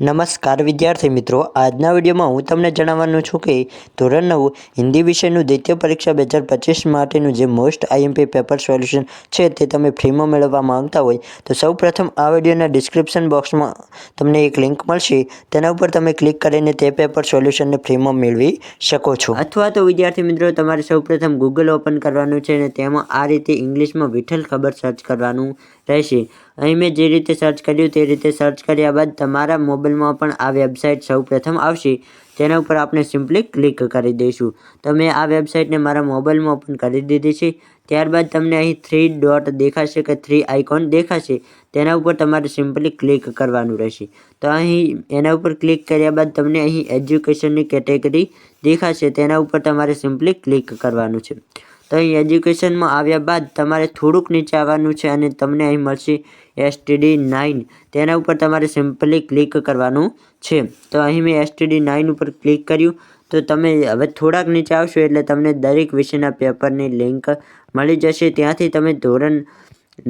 નમસ્કાર વિદ્યાર્થી મિત્રો, આજના વિડીયોમાં હું તમને જણાવવાનો છું કે ધોરણ 9 હિન્દી વિષયનું દ્વિતીય પરીક્ષા 2025 માટેનું જે મોસ્ટ આઈએમપી પેપર સોલ્યુશન છે તે તમે ફ્રીમાં મેળવવા માંગતા હોય તો સૌપ્રથમ આ વિડીયોના ડિસ્ક્રિપ્શન બોક્સમાં તમને એક લિંક મળશે, તેના ઉપર તમે ક્લિક કરીને તે પેપર સોલ્યુશનને ફ્રીમાં મેળવી શકો છો. અથવા તો વિદ્યાર્થી મિત્રો તમારે સૌપ્રથમ ગૂગલ ઓપન કરવાનું છે અને તેમાં આ રીતે ઇંગ્લિશમાં વિઠ્ઠલ ખબર સર્ચ કરવાનું રહેશે. અહીં મેં જે રીતે સર્ચ કર્યું તે રીતે સર્ચ કર્યા બાદ તમારા મોબાઈલમાં પણ આ વેબસાઇટ સૌપ્રથમ આવશે. તેના ઉપર આપણે સિમ્પલી ક્લિક કરી દઈશું. તો મેં આ વેબસાઇટને મારા મોબાઈલમાં ઓપન કરી દીધી છે. ત્યારબાદ તમને અહીં 3 ડોટ દેખાશે કે 3 આઇકોન દેખાશે, તેના ઉપર તમારે સિમ્પલી ક્લિક કરવાનું રહેશે. તો અહીં એના ઉપર ક્લિક કર્યા બાદ તમને અહીં એજ્યુકેશનની કેટેગરી દેખાશે, તેના ઉપર તમારે સિમ્પલી ક્લિક કરવાનું છે. તો અહીં એજ્યુકેશનમાં આવ્યા બાદ તમારે થોડુંક નીચે આવવાનું છે અને તમને અહીં મળશે STD 9, તેના ઉપર તમારે સિમ્પલી ક્લિક કરવાનું છે. તો અહીં મેં STD 9 ઉપર ક્લિક કર્યું. તો તમે હવે થોડાક નીચે આવશો એટલે તમને દરેક વિષયના પેપરની લિંક મળી જશે. ત્યાંથી તમે ધોરણ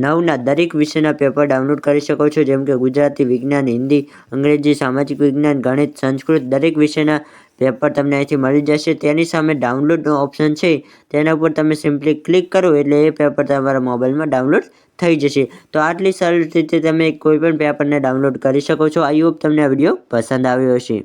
9ના દરેક વિષયના પેપર ડાઉનલોડ કરી શકો છો, જેમ કે ગુજરાતી, વિજ્ઞાન, હિન્દી, અંગ્રેજી, સામાજિક વિજ્ઞાન, ગણિત, સંસ્કૃત, દરેક વિષયના પેપર તમને અહીંથી મળી જશે. તેની સામે ડાઉનલોડનો ઓપ્શન છે, તેના ઉપર તમે સિમ્પલી ક્લિક કરો એટલે એ પેપર તમારા મોબાઈલમાં ડાઉનલોડ થઈ જશે. તો આટલી સરળ રીતે તમે કોઈ પણ પેપરને ડાઉનલોડ કરી શકો છો. આઈ હોપ તમને આ વિડીયો પસંદ આવ્યો હશે.